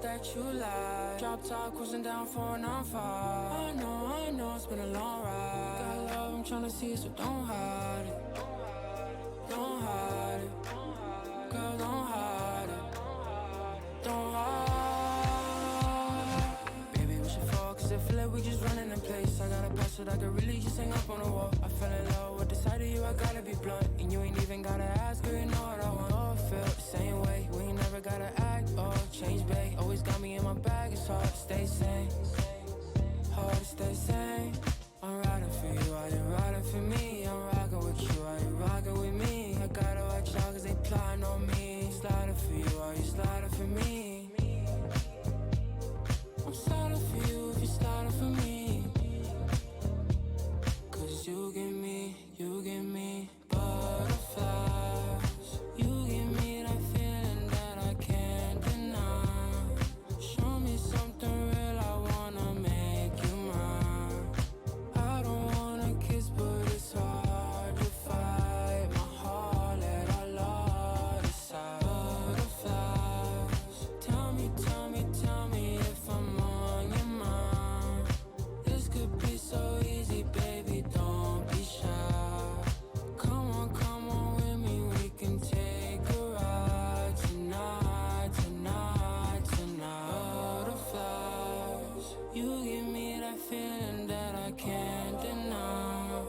that you like. Drop top, cruising down 495. I know, it's been a long ride. Got love, I'm tryna see, so don't hide it. Don't hide it. Girl, don't hide it. Don't hide. Baby, we should fall, cause I feel like we just running in place. I got a password, I could really just hang up on the wall. I fell in love with the side of you, I gotta be blunt. And you ain't even gotta ask, girl, you know what I want. All feel the same way, we ain't never gotta act or change, babe. Always got me in my bag, it's hard to stay sane. Hard to stay sane. I'm riding for you, are you riding for me? I'm rocking with you, are you rocking with me? I gotta watch out cause they plotting on me. Sliding for you, are you sliding for me? I'm sliding for you if you're sliding for me. Cause you give me butterflies. You give me that feeling that I can't deny. Show me something real, I wanna make you mine. I don't wanna kiss, but it's hard to fight. My heart, let our love decide. Butterflies. Tell me if I'm on your mind. This could be so easy, baby, don't be shy. Come on with me, we can take a ride tonight. Butterflies. You give me that feeling that I can't deny.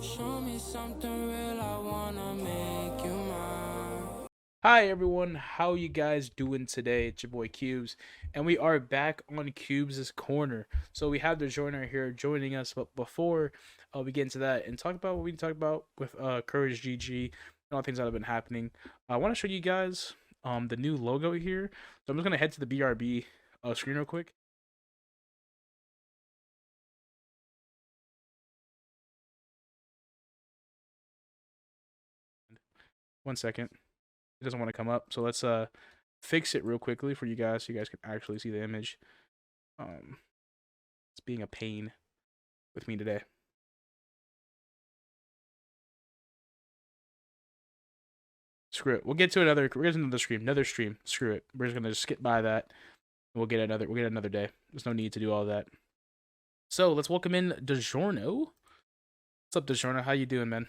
Show me something real, I wanna make you mine. Hi everyone, how you guys doing today? It's your boy Cubes, and we are back on Cubes' Corner. So we have the joiner here joining us, but before we get into that and talk about what we talk about with Courage GG and all things that have been happening, I want to show you guys the new logo here. So I'm just gonna head to the BRB screen real quick. One second, it doesn't want to come up, so let's fix it real quickly for you guys so you guys can actually see the image. It's being a pain with me today. Screw it. We'll get to another. We're getting another stream. Another stream. Screw it. We're just gonna just skip by that. We'll get another. We'll get another day. There's no need to do all that. So let's welcome in DiGiorno. What's up, DiGiorno? How you doing, man?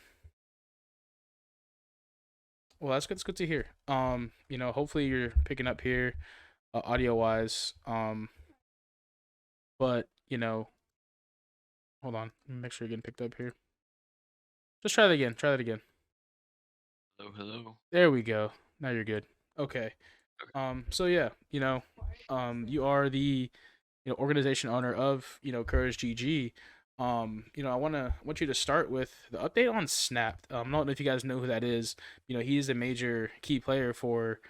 Well, that's good. It's good to hear. Hopefully you're picking up here, audio wise. But hold on. Let me make sure you're getting picked up here. Just try that again. Try that again. Hello, hello. There we go. Now you're good. Okay. Okay. So yeah, you are the organization owner of Courage GG. I want you to start with the update on Snapped. I don't know if you guys know who that is. He's a major key player for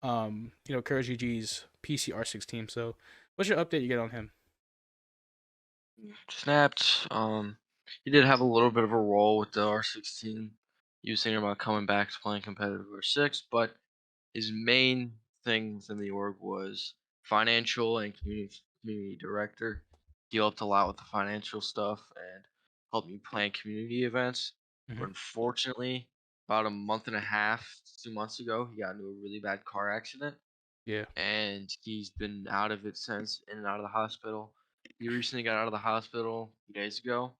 Courage GG's PCR6 team. So what's your update you get on him? Snapped. He did have a little bit of a role with the R16. He was thinking about coming back to playing competitive R6, but his main thing within the org was financial and community director. He helped a lot with the financial stuff and helped me plan community events. Hmm. But unfortunately, about a month and a half, 2 months ago, he got into a really bad car accident Yeah. and he's been out of it since, in and out of the hospital. He recently got out of the hospital a few days ago,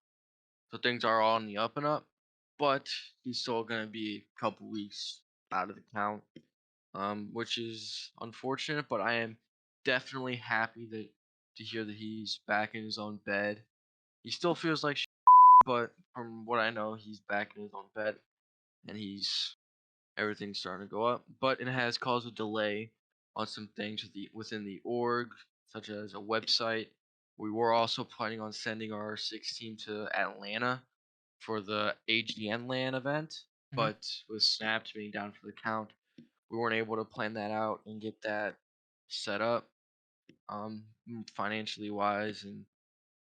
so things are all on the up and up. But he's still gonna be a couple weeks out of the count, which is unfortunate. But I am definitely happy to hear that he's back in his own bed. He still feels like, but from what I know, he's back in his own bed, and everything's starting to go up, but it has caused a delay on some things within the org, such as a website. We were also planning on sending our 16 to Atlanta for the AGN LAN event, Hmm. but with Snapped being down for the count, we weren't able to plan that out and get that set up, financially wise, and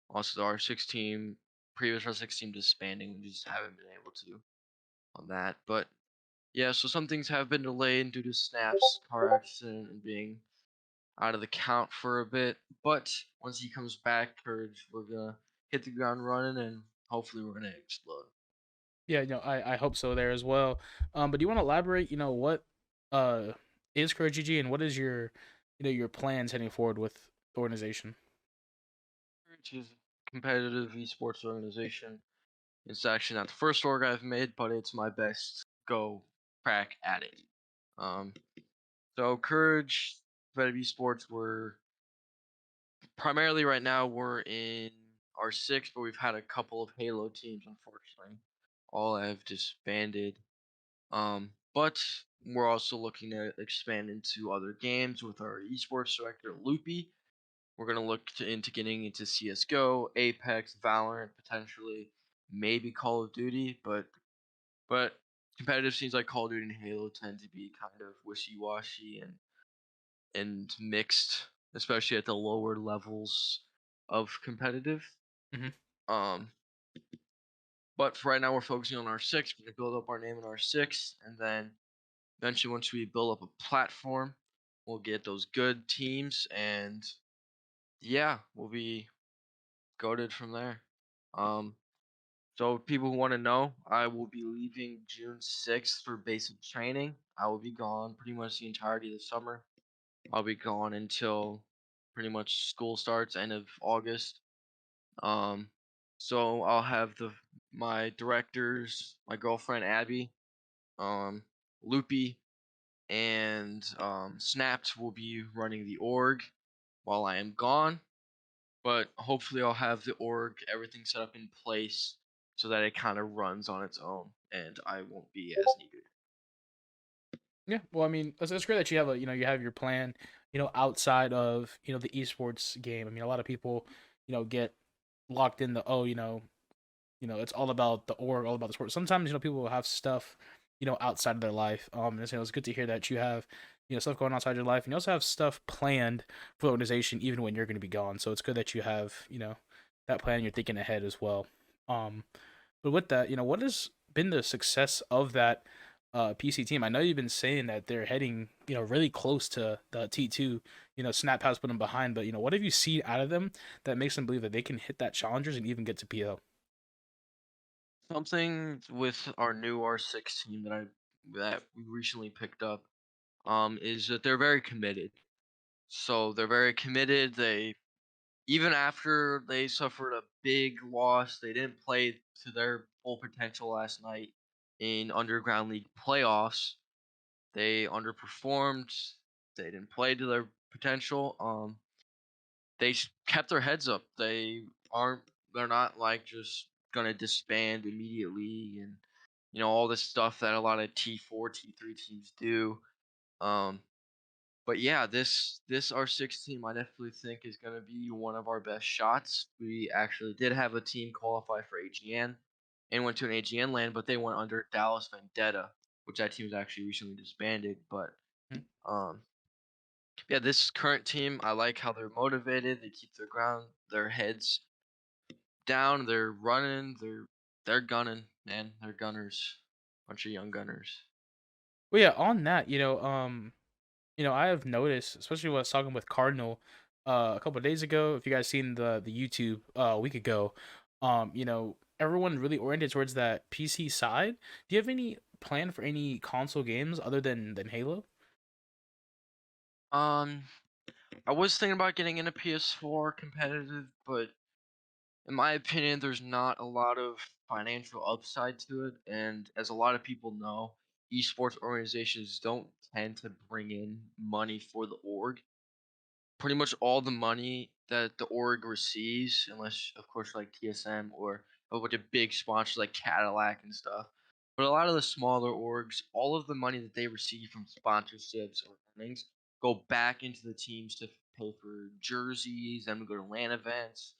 also the R6 previous R6 disbanding. We just haven't been able to on that, but yeah, so some things have been delayed due to Snap's car accident and being out of the count for a bit. But once he comes back, Courage, we're gonna hit the ground running and hopefully we're gonna explode. Yeah, I hope so there as well. But do you want to elaborate? What uh is Courage GG and what is your your plans heading forward with the organization? Which is a competitive esports organization. It's actually not the first org I've made, but it's my best go crack at it. Um, so Courage, competitive esports, we're primarily right now we're in our six, but we've had a couple of Halo teams, unfortunately. All have disbanded. But we're also looking to expand into other games with our esports director, Loopy. We're gonna look into getting into CS:GO, Apex, Valorant, potentially, maybe Call of Duty. But competitive scenes like Call of Duty and Halo tend to be kind of wishy-washy and mixed, especially at the lower levels of competitive. Hmm. Um, but for right now, we're focusing on our six. We're gonna build up our name in our six, and then eventually, once we build up a platform, we'll get those good teams, and yeah, we'll be goaded from there. Um, so people who want to know, I will be leaving June 6th for basic training. I will be gone pretty much the entirety of the summer. I'll be gone until pretty much school starts, end of August. Um, so I'll have my directors, my girlfriend Abby, um, Loopy, and Snapped will be running the org while I am gone. But hopefully, I'll have the org, everything set up in place so that it kind of runs on its own, and I won't be as needed. Yeah, well, I mean, it's great that you have you have your plan, outside of the esports game. I mean, a lot of people, get locked in the oh, it's all about the org, all about the sport. Sometimes people will have stuff, outside of their life. And it's good to hear that you have stuff going on outside your life, and you also have stuff planned for the organization even when you're going to be gone. So it's good that you have that plan. You're thinking ahead as well. Um, but with that, what has been the success of that PC team? I know you've been saying that they're heading, really close to the T2. Snap has put them behind, but what have you seen out of them that makes them believe that they can hit that challengers and even get to PO? Something with our new R6 team that we recently picked up is that they're very committed. So they're very committed. They even after they suffered a big loss, they didn't play to their full potential last night in Underground League playoffs. They underperformed. They didn't play to their potential. Kept their heads up. Aren't. They're not like just gonna disband immediately, and all this stuff that a lot of T4, T3 teams do. Um, but yeah, this R6 team, I definitely think is gonna be one of our best shots. We actually did have a team qualify for AGN and went to an AGN land, but they went under Dallas Vendetta, which that team was actually recently disbanded. But Mhm. um, yeah, this current team, I like how they're motivated. They keep their heads down. They're running. They're gunning, man. They're gunners. Bunch of young gunners. Well, yeah, on that, I have noticed, especially when I was talking with Cardinal a couple of days ago. If you guys seen the YouTube a week ago, everyone really oriented towards that PC side. Do you have any plan for any console games other than Halo? Um, I was thinking about getting into PS4 competitive, but in my opinion, there's not a lot of financial upside to it. And as a lot of people know, esports organizations don't tend to bring in money for the org. Pretty much all the money that the org receives, unless of course like TSM or a bunch of big sponsors like Cadillac and stuff. But a lot of the smaller orgs, all of the money that they receive from sponsorships or earnings go back into the teams to pay for jerseys, then we go to LAN events,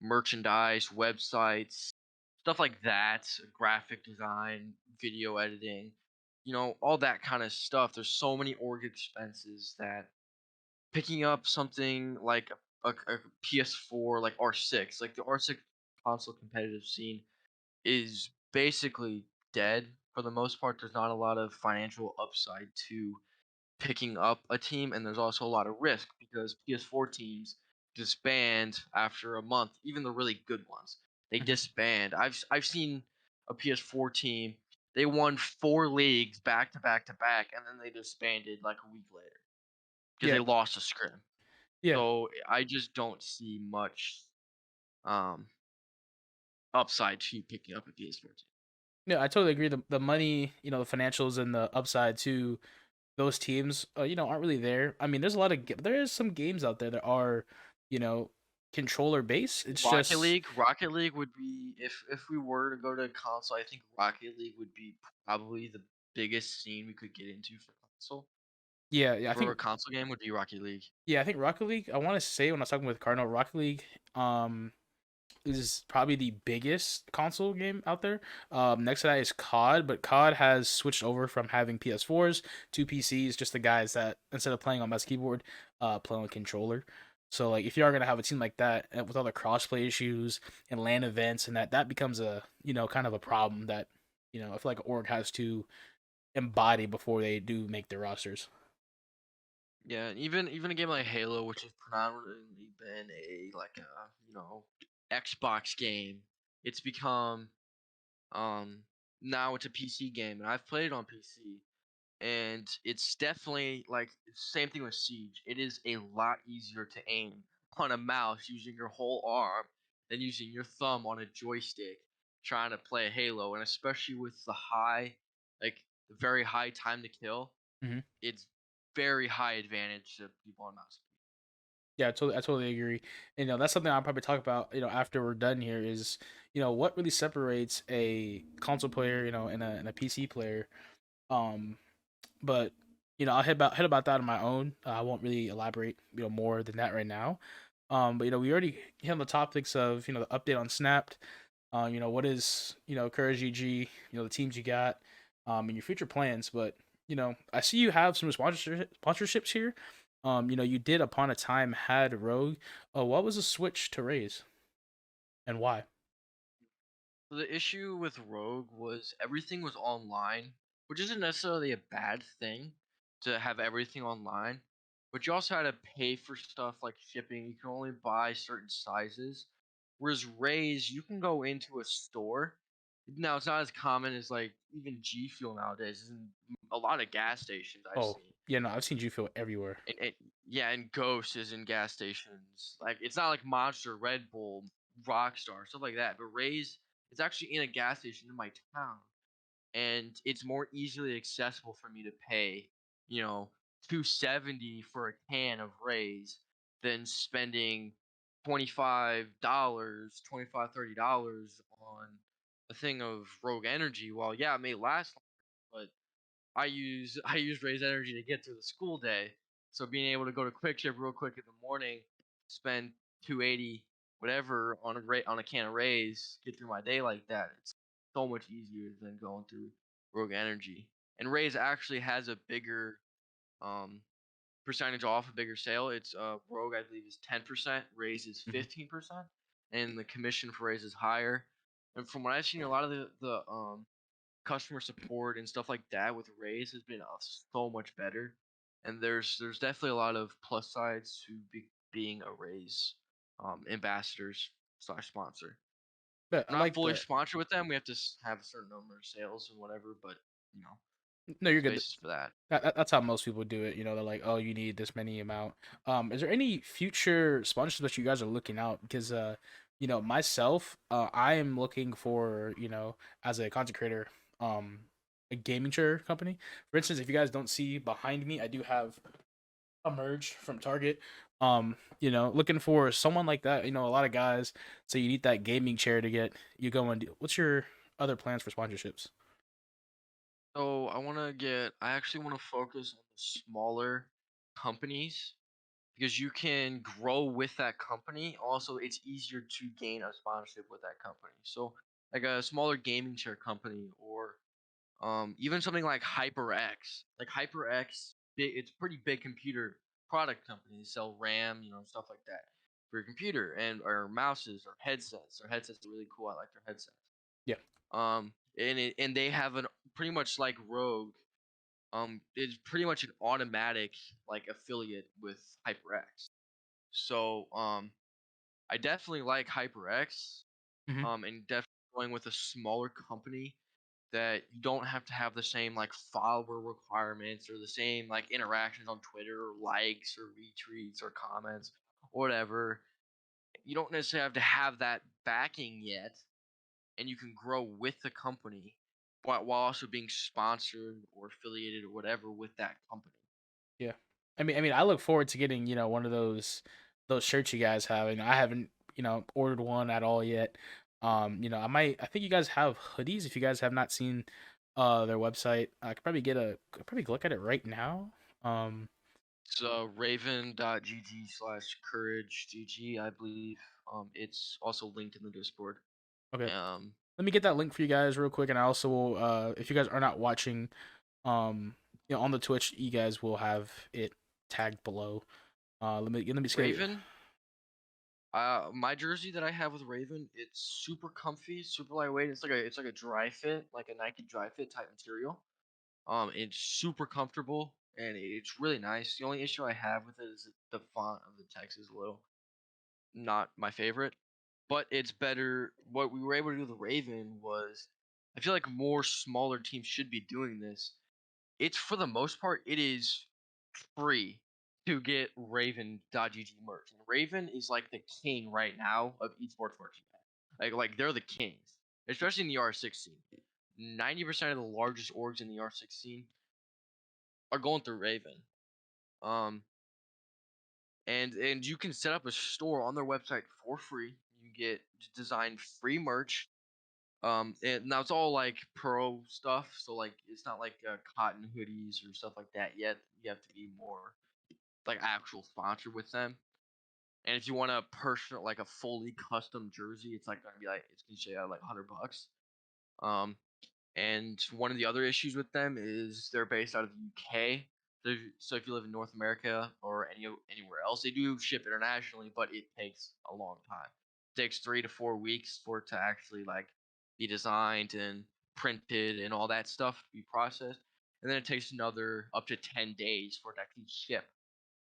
merchandise, websites, stuff like that, graphic design, video editing, all that kind of stuff. There's so many org expenses that picking up something like a PS4, like R6, like the R6 console competitive scene is basically dead for the most part. There's not a lot of financial upside to picking up a team, and there's also a lot of risk because PS4 teams disband after a month. Even the really good ones, they Mhm. disband. I've seen a PS4 team. They won 4 leagues back to back to back, and then they disbanded like a week later. because Yeah, they lost a scrim. yeah. So I just don't see much um upside to picking up a PS14. Yeah, I totally agree. The money, the financials and the upside to those teams, aren't really there. I mean, there is some games out there that are, you know, controller based. It's just Rocket League would be if we were to go to console, I think Rocket League would be probably the biggest scene we could get into for console. yeah, yeah. For a console game would be Rocket League. I think Rocket League. I want to say when I was talking with Cardinal, Rocket League, is probably the biggest console game out there. Next to that is COD, but COD has switched over from having PS4s to PCs. Just the guys that instead of playing on mouse keyboard, play on controller. So like if you are gonna have a team like that with all the crossplay issues and LAN events and that becomes a kind of a problem that I feel like org has to embody before they do make their rosters. Yeah, and even a game like Halo, which has predominantly been a like a Xbox game, it's become um now it's a PC game, and I've played it on PC, and it's definitely like same thing with Siege. It is a lot easier to aim on a mouse using your whole arm than using your thumb on a joystick trying to play Halo, and especially with like the very high time to kill, Mm-hmm. it's very high advantage to people on mouse. Yeah, I totally agree. And, that's something I'll probably talk about, after we're done here is, what really separates a console player, and a PC player. Um, but I'll head about that on my own. I won't really elaborate, more than that right now. But we already hit on the topics of, the update on Snapped. What is, Courage GG, the teams you got, and your future plans. But, I see you have some sponsorships here. You did upon a time had Rogue. What was the switch to Raise and why? So the issue with Rogue was everything was online, which isn't necessarily a bad thing to have everything online, but you also had to pay for stuff like shipping. You can only buy certain sizes. Whereas Rays, you can go into a store. Now it's not as common as like even G Fuel nowadays. It's in a lot of gas stations I've Oh, seen. yeah, no, I've seen G Fuel everywhere. And yeah, and Ghost is in gas stations. Like it's not like Monster, Red Bull, Rockstar, stuff like that. But Ray's it's actually in a gas station in my town, and it's more easily accessible for me to pay, you know, 270 for a can of Ray's than spending $25, 25 $30 on a thing of Rogue Energy. Well, yeah, it may last, longer, but I use Raise Energy to get through the school day. So being able to go to Quick Trip real quick in the morning, spend 280 whatever on a can of Rays, get through my day like that. It's so much easier than going through Rogue Energy. And Rays actually has a bigger um percentage off, a bigger sale. It's Rogue I believe is 10%, Rays is Mhm. 15%, and the commission for Rays is higher. And from what I've seen, a lot of the customer support and stuff like that with Rays has been so much better. And there's definitely a lot of plus sides to being a Rays ambassadors slash sponsor. But I We're not like fully that. sponsored with them. We have to have a certain number of sales and whatever, but you know, No, you're there's good. basis for that. That's how most people do it. They're like, oh, you need this many amount. Is there any future sponsorships that you guys are looking out? Because myself, I am looking for as a content creator, a gaming chair company. For instance, if you guys don't see behind me, I do have a merge from Target. Looking for someone like that. A lot of guys say you need that gaming chair to get you going. What's your other plans for sponsorships? So I actually want to focus on the smaller companies because you can grow with that company. Also, it's easier to gain a sponsorship with that company. So, like a smaller gaming chair company, or even something like HyperX. Like HyperX, it's a pretty big computer product company. They sell RAM, stuff like that for your computer, and or mouses or headsets. Their headsets are really cool. I like their headsets. Yeah. And they have an pretty much like Rogue. It's pretty much an automatic like affiliate with HyperX. So I definitely like HyperX. Hmm. And definitely going with a smaller company that you don't have to have the same like follower requirements or the same like interactions on Twitter or likes or retweets or comments or whatever. You don't necessarily have to have that backing yet, and you can grow with the company while also being sponsored or affiliated or whatever with that company. Yeah. I mean, I look forward to getting one of those shirts you guys have. And I haven't ordered one at all yet. I think you guys have hoodies. If you guys have not seen their website, could probably look at it right now. Um, It's raven.gg/couragegg, I believe. It's also linked in the Discord. okay. Um, Let me get that link for you guys real quick, and I also will. If you guys are not watching, um, on the Twitch, you guys will have it tagged below. Let me just get. Raven, my jersey that I have with Raven, it's super comfy, super lightweight. It's like a dry fit, like a Nike dry fit type material. It's super comfortable and it's really nice. The only issue I have with it is that the font of the text is a little not my favorite, but it's better. What we were able to do with Raven was, I feel like more smaller teams should be doing this. It's for the most part, it is free to get Raven.gg merch. And Raven is like the king right now of esports merchandise. Like they're the kings, especially in the R16. 90% of the largest orgs in the R16 are going through Raven. Um, and you can set up a store on their website for free. You get design free merch. And now it's all like pro stuff, so like it's not like cotton hoodies or stuff like that yet. You have to be more like actual sponsor with them. And if you want a personal, like a fully custom jersey, it's like gonna be like it's gonna say like $100. Um, and one of the other issues with them is they're based out of the UK. So if you live in North America or anywhere else, they do ship internationally, but it takes a long time. It takes 3 to 4 weeks for it to actually like be designed and printed and all that stuff to be processed. And then it takes another up to 10 days for it to actually ship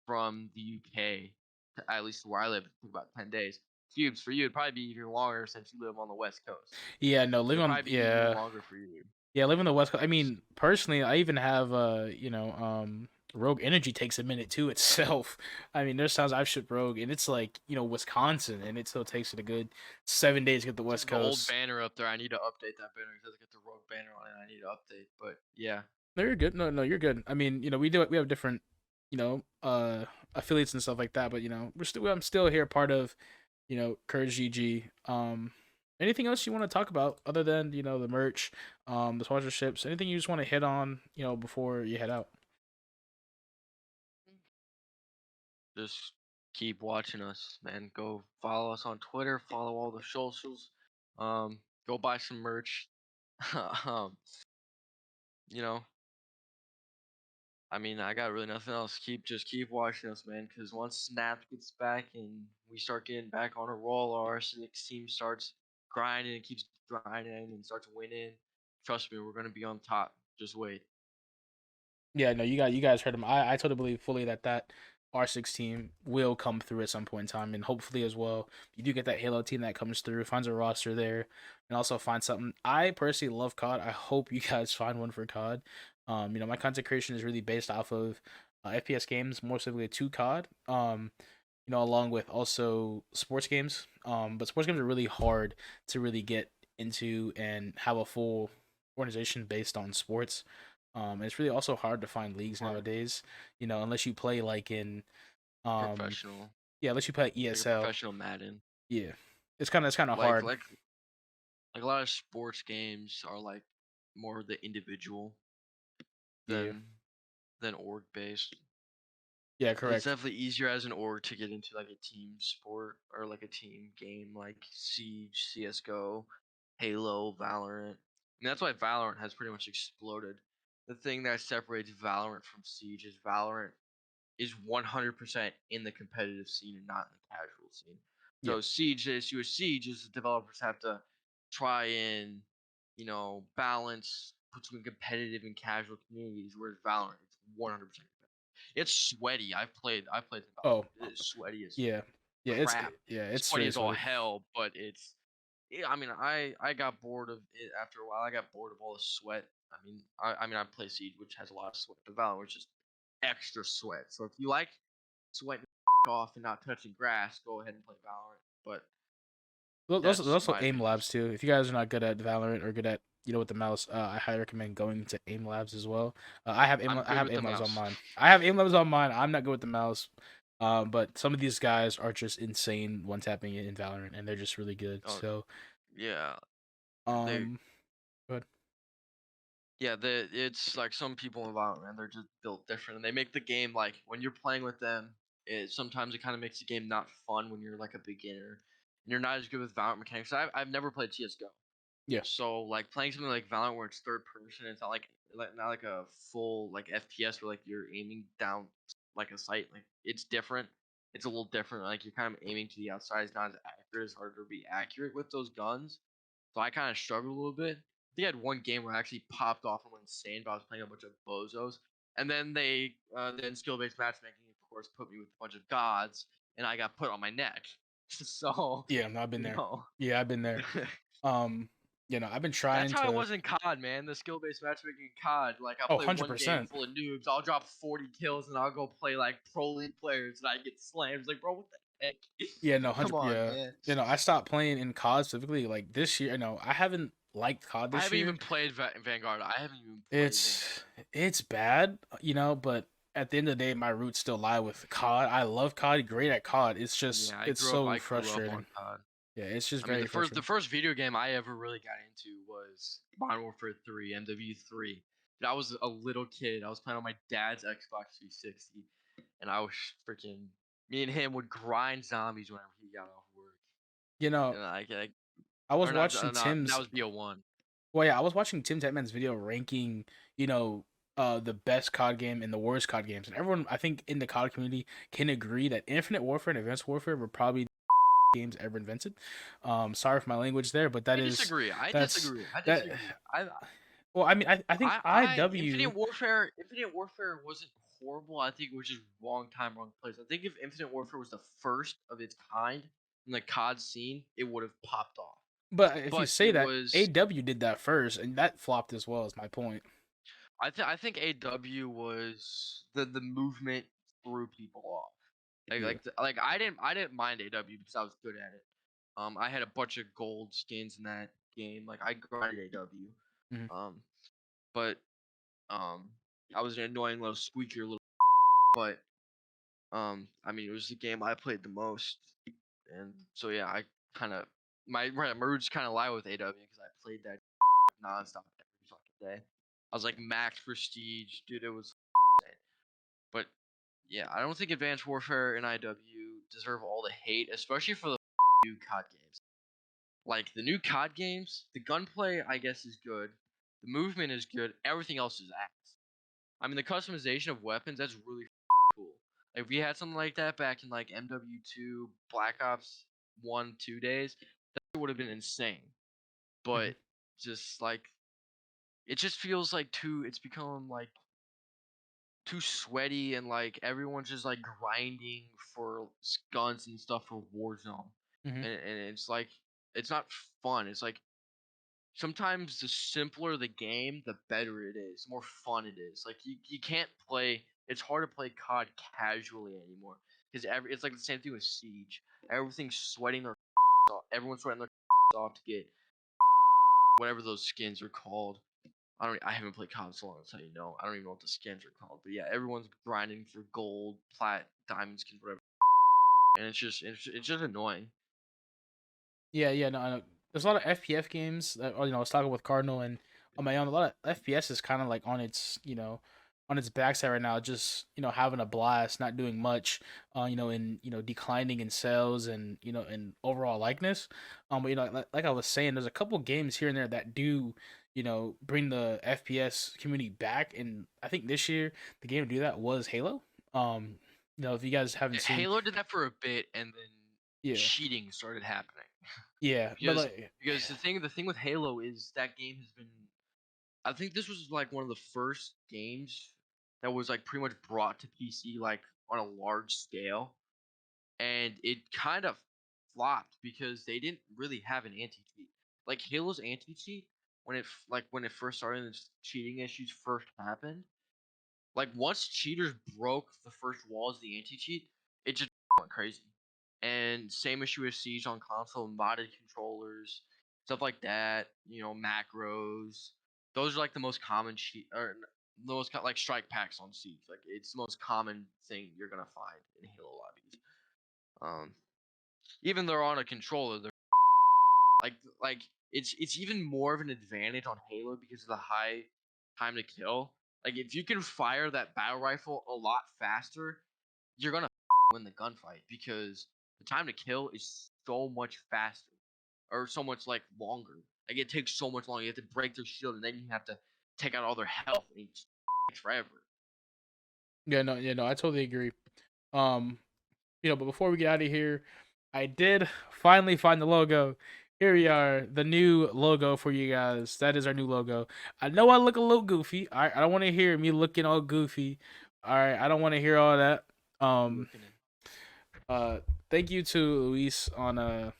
from the UK to at least where I live. It took about 10 days. Cubes for you, it'd probably be even longer since you live on the West Coast. Yeah, no, It'd probably be even longer for you. yeah, living the West Coast. I mean, personally, I even have Rogue Energy takes a minute to itself. I mean, there's times I've shipped Rogue, and it's like Wisconsin, and it still takes it a good 7 days to get the West The old Coast. banner up there. I need to update that banner because I got the rogue banner on it. I need to update, but yeah, No, you're good. No, you're good. I mean, we have different, affiliates and stuff like that, but I'm still here, part of, Courage GG. Anything else you want to talk about other than the merch, the sponsorships? Anything you just want to hit on, before you head out? just keep watching us, man. Go follow us on Twitter. Follow all the socials. Go buy some merch. um, you know, I mean, I got really nothing else. Just keep watching us, man. Because once Snap gets back and we start getting back on a roll, our R6 team starts grinding and keeps grinding and starts winning. Trust me, we're gonna be on top. Just wait. Yeah, no, you guys heard him. I totally believe fully that R6 team will come through at some point in time, and hopefully as well, you do get that Halo team that comes through, finds a roster there, and also find something. I personally love COD. I hope you guys find one for COD. My content creation is really based off of FPS games, more specifically to COD. Along with also sports games. But sports games are really hard to really get into and have a full organization based on sports. And it's really also hard to find leagues Hard. nowadays. Unless you play like in um Professional, yeah, unless you play like a ESL. professional Madden. Yeah. It's kind of Like hard. like like a lot of sports games are like more the individual Yeah. than org based. Yeah, It's correct. definitely easier as an org to get into like a team sport or like a team game like Siege, CS:GO, Halo, Valorant. And that's why Valorant has pretty much exploded. The thing that separates Valorant from Siege is Valorant is 100% in the competitive scene and not in the casual scene. Yeah. So Siege, the issue with Siege is the developers have to try and balance between competitive and casual communities, whereas Valorant it's 100% competitive. It's sweaty. I played the Oh, Valorant. It is sweaty as yeah. Yeah, crap. it's Sweaty really as all sweaty. hell, but it's Yeah, I mean, I got bored of it after a while. I got bored of all the sweat. I play Siege, which has a lot of sweat, but Valorant, which is extra sweat. So if you like sweating off and not touching grass, go ahead and play Valorant. But There's that's also my aim opinion. labs too. If you guys are not good at Valorant or good at with the mouse, I highly recommend going to aim labs as well. I'm I good have with the aim labs on mouse. mine. I have aim labs on mine. I'm not good with the mouse. But some of these guys are just insane one tapping it in Valorant, and they're just really good. Oh So, yeah, they um, but yeah, it's like some people in Valorant, man, they're just built different, and they make the game like when you're playing with them. Sometimes it kind of makes the game not fun when you're like a beginner and you're not as good with Valorant mechanics. I've never played CS:GO, yeah, so like playing something like Valorant where it's third person, it's not like a full like FPS where like you're aiming down like a sight. Like it's different. It's a little different. Like you're kind of aiming to the outside. It's not as accurate. It's harder to be accurate with those guns. So I kind of struggled a little bit. I think I had one game where I actually popped off and went insane, but I was playing a bunch of bozos. And then then skill based matchmaking, of course, put me with a bunch of gods, and I got put on my neck. So, yeah. No, I've been you there. know, Yeah, I've been there. Um, I've been that's trying how it to. was in COD, man. The skill based matchmaking in COD. Like, I'll Oh, play hundred one game percent. full of noobs, I'll drop 40 kills, and I'll go play like pro league players, and I get slammed. It's like, bro, what the heck? Yeah, no, Come 100. on, Yeah, man. I stopped playing in COD specifically like this year. No, I haven't liked COD I this haven't year. even played Vanguard. I haven't even played It's Vanguard. it's bad, but at the end of the day, my roots still lie with COD. I love COD, great at COD. It's just Yeah, it's so I grew up on frustrating. COD. Yeah, it's just I mean, very the frustrating. first video game I ever really got into was Modern Warfare 3, MW3. I was a little kid. I was playing on my dad's Xbox 360, and I was freaking. Me and him would grind zombies whenever he got off work. You know, And I was or not, watching that Tim's. was BO1. Well, yeah, I was watching Tim Tatman's video ranking, the best COD game and the worst COD games, and everyone, I think, in the COD community can agree that Infinite Warfare and Advanced Warfare were probably games ever invented. Sorry for my language there, but I disagree. I that's disagree. I that. disagree. Well, I mean, I think IW. Infinite Warfare wasn't horrible. I think it was just wrong time, wrong place. I think if Infinite Warfare was the first of its kind in the COD scene, it would have popped off. But if you But say it that, was AW did that first, and that flopped as well. Is my point. I think AW was the movement threw people off. Yeah. I didn't mind AW because I was good at it. I had a bunch of gold skins in that game. Like I grinded AW. Hmm. Um, but um, I was an annoying little squeakier little. But I mean, it was the game I played the most, and so yeah, I kind of my roots kind of lie with AW because I played that nonstop every fucking day. I was like max prestige, dude. It was insane. But yeah, I don't think Advanced Warfare and IW deserve all the hate, especially for the new COD games. Like the new COD games, the gunplay I guess is good, the movement is good, everything else is ass. I mean, the customization of weapons that's really cool. Like if we had something like that back in like MW2, Black Ops 1, 2 days, that would have been insane. Hmm. But just like it just feels like too it's become like too sweaty and like everyone's just like grinding for guns and stuff for Warzone. Hmm. And it's like it's not fun. It's like sometimes the simpler the game, the better it is, the more fun it is. Like you can't play. It's hard to play COD casually anymore because it's like the same thing with Siege. Everything's sweating their off. Everyone's sweating their off to get whatever those skins are called. I haven't played COD so long. That's how you know. I don't even know what the skins are called. But yeah, everyone's grinding for gold, plat, diamond skins, whatever. And it's just annoying. Yeah, yeah, no, I know. There's a lot of FPF games that, I was talking with Cardinal and on my own. A lot of FPS is kind of like on its, on its backside right now, just having a blast, not doing much, in declining in sales and in overall likeness. But like I was saying, there's a couple games here and there that do, bring the FPS community back, and I think this year the game to do that was Halo. If you guys haven't seen, Halo did that for a bit, and then yeah, cheating started happening. yeah, but because like, the thing with Halo is that game has been. I think this was like one of the first games that was like pretty much brought to PC like on a large scale, and it kind of flopped because they didn't really have an anti cheat. Like Halo's anti cheat when it first started and its cheating issues first happened. Like once cheaters broke the first walls of the anti cheat, it just went crazy. And same issue with Siege on console and modded controllers, stuff like that. You know, macros. Those are like the most common cheat or the most like strike packs on Siege. Like it's the most common thing you're gonna find in Halo lobbies. Um, even they're on a controller, they're like it's even more of an advantage on Halo because of the high time to kill. Like if you can fire that battle rifle a lot faster, you're gonna win the gunfight because the time to kill is so much faster or so much like longer. Like it takes so much longer. You have to break their shield and then you have to take out all their health and it takes forever. Yeah, no, I totally agree. Um, but before we get out of here, I did finally find the logo. Here we are, the new logo for you guys. That is our new logo. I know I look a little goofy. All right, I don't want to hear me looking all goofy. All right, I don't want to hear all that. Um, uh, thank you to Luis on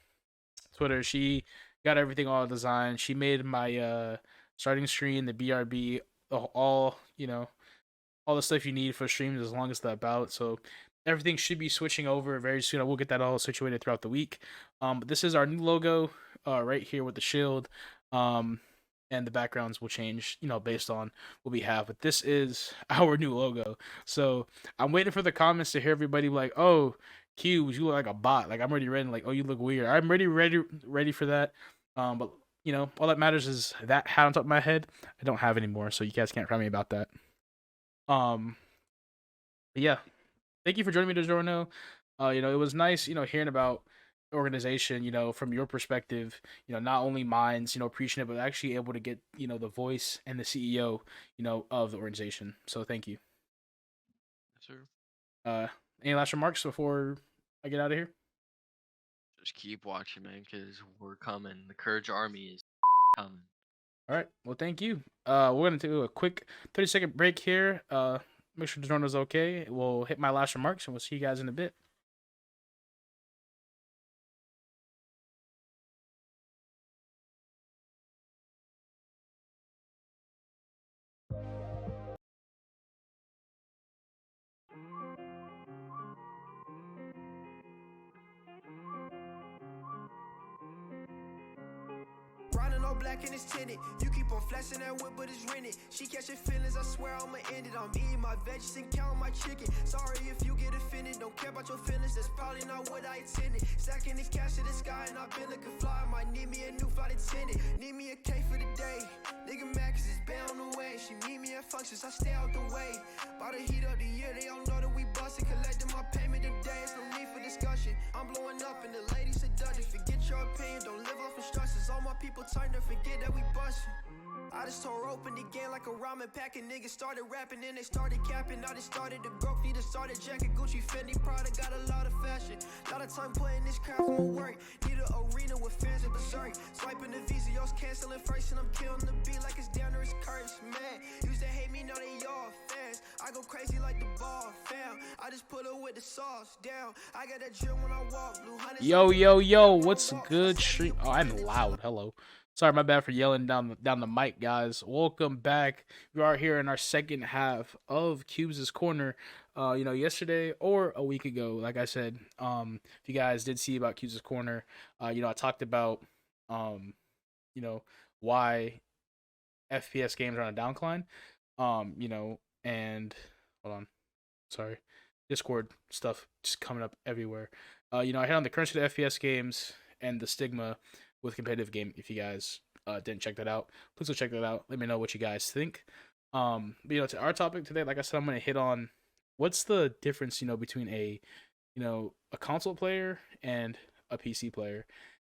Twitter. She got everything all designed. She made my starting screen, the BRB, all all the stuff you need for streams as long as the about. So everything should be switching over very soon. I will get that all situated throughout the week. But this is our new logo right here with the shield. And the backgrounds will change, based on what we have. But this is our new logo. So I'm waiting for the comments to hear everybody be like, oh, Cubes, you look like a bot. Like I'm already ready. Like, oh, you look weird. I'm ready for that. But all that matters is that hat on top of my head. I don't have anymore, so you guys can't frown me about that. Um, but yeah, thank you for joining me, DiGiorno. It was nice, hearing about the organization, from your perspective, not only mine's, appreciating it, but actually able to get, the voice and the CEO, of the organization. So thank you. Yes, sir. Uh, any last remarks before I get out of here? Just keep watching, man, because we're coming. The Courage Army is coming. All right. Well, thank you. We're gonna do a quick 30-second break here. Make sure DiGiorno's okay. We'll hit my last remarks, and we'll see you guys in a bit. Riding all black and it's tinted. You keep on flashing that whip, but it's rented. She catching feelings, I swear I'ma end it. I'm eating my veggies and counting my chicken. Sorry if you get offended, don't care about your feelings. That's probably not what I intended. Stacking the cash to the sky and I've been looking fly. Might need me a new flight attendant. Need me a K for the day. Nigga mad cause it's been on the way. She meet me at functions, I stay out the way. By the heat of the year, they all know that we bustin'. Collecting my payment today, it's no need for discussion. I'm blowing up and the ladies seductive. Forget your opinion, don't live off instructions. All my people turn to forget that we bustin'. I just tore open the game like a ramen packet. Niggas started rapping and they started capping. I just started to grow, need a started jacket. Gucci, Fendi, Prada, got a lot of fashion. Lot of time putting this crap on my work. Need an arena with fans and berserk. Swiping the VCOs, canceling first, and I'm killing the beat like it's down or it's cursed. Man, used to hate me, now they all fans. I go crazy like the ball, fam. I just put her with the sauce down. I got that drill when I walk. Blue hundreds. Yo, what's good, stream? Oh, I'm loud. Hello. Sorry, my bad for yelling down the mic, guys. Welcome back. We are here in our second half of Cubes' Corner. Yesterday or a week ago, like I said, if you guys did see about Cubes' Corner, I talked about, why FPS games are on a downcline. And hold on, sorry, Discord stuff just coming up everywhere. I hit on the current state of FPS games and the stigma with competitive game. If you guys didn't check that out, please go check that out. Let me know what you guys think. But to our topic today, like I said, I'm gonna hit on what's the difference, between a console player and a PC player.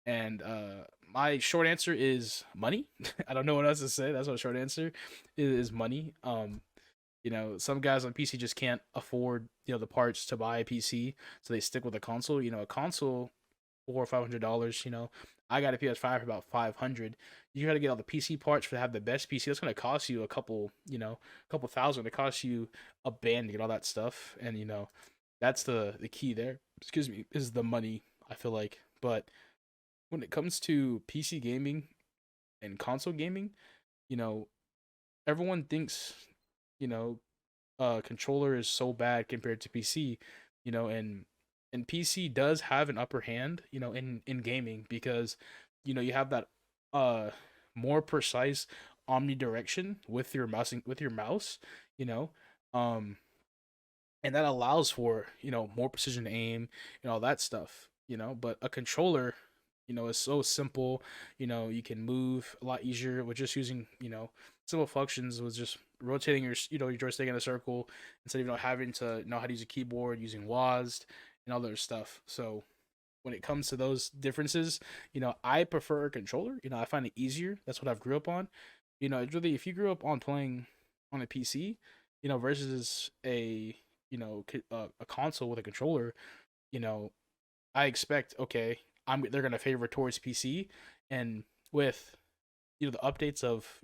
And my short answer is money. I don't know what else to say. That's my short answer is money. Some guys on PC just can't afford, the parts to buy a PC, so they stick with a console. A console $400 or $500. I got a PS5 for about $500. You got to get all the PC parts for to have the best PC. That's gonna cost you a couple thousand. It costs you a band to get all that stuff, and that's the key there. Excuse me, is the money. I feel like But when it comes to PC gaming and console gaming, you know, everyone thinks, you know, controller is so bad compared to PC, and PC does have an upper hand, in gaming because, you have that uh more precise omnidirection with your mouse, you know, um, and that allows for more precision aim and all that stuff, But a controller, is so simple. You can move a lot easier with just using simple functions with just rotating your joystick in a circle instead of having to know how to use a keyboard using WASD and other stuff. So when it comes to those differences, I prefer a controller. I find it easier. That's what I've grew up on. It's really, if you grew up on playing on a PC, versus a console with a controller, you know, I expect, okay, they're gonna favor towards PC, and with the updates of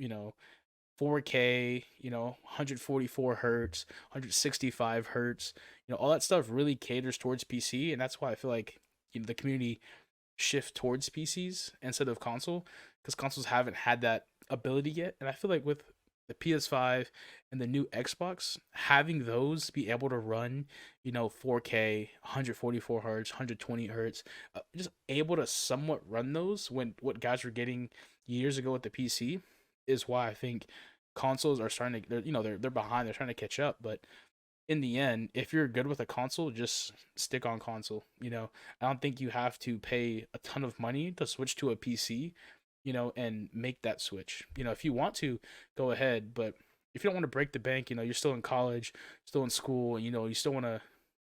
4K, 144 hertz, 165 hertz, all that stuff really caters towards PC, and that's why I feel like the community shift towards PCs instead of console, because consoles haven't had that ability yet. And I feel like with the PS5 and the new Xbox, having those be able to run, 4K, 144 hertz, 120 hertz, just able to somewhat run those when what guys were getting years ago with the PC, is why I think consoles are starting to, they're behind, they're trying to catch up. But in the end, if you're good with a console, just stick on console. I don't think you have to pay a ton of money to switch to a PC, and make that switch. If you want to, go ahead. But if you don't want to break the bank, you're still in college, still in school, and you still want to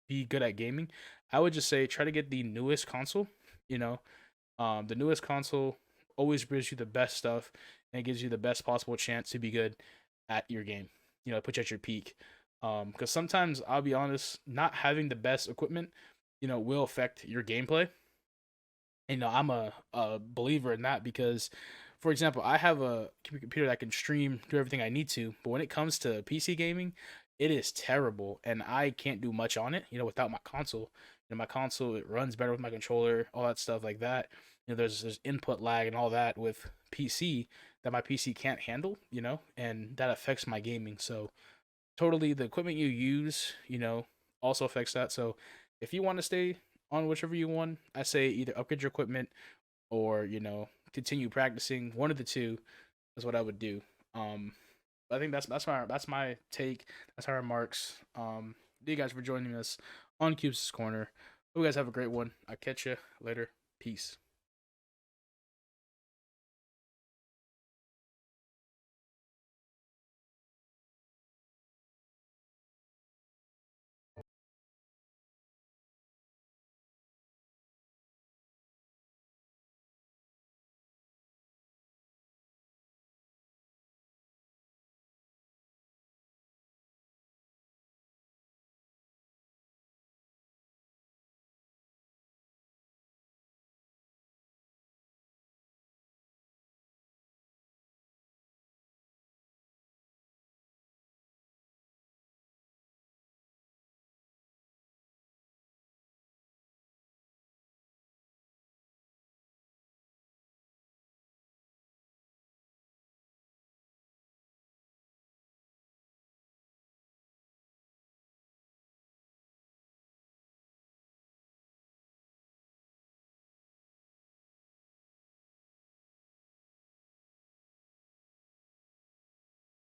be good at gaming, I would just say try to get the newest console. You know, the newest console always gives you the best stuff and gives you the best possible chance to be good at your game. Put you at your peak. Because sometimes I'll be honest, not having the best equipment, will affect your gameplay. And, I'm a believer in that because, for example, I have a computer that can stream, do everything I need to, but when it comes to PC gaming, it is terrible, and I can't do much on it, without my console. My console, it runs better with my controller, all that stuff like that. There's input lag and all that with PC that my PC can't handle, and that affects my gaming. So totally, the equipment you use, also affects that. So if you want to stay on whichever you want, I say either upgrade your equipment or continue practicing. One of the two is what I would do. I think that's my take. That's my remarks. Thank you guys for joining us on Cubes Corner. Hope you guys have a great one. I'll catch you later. Peace.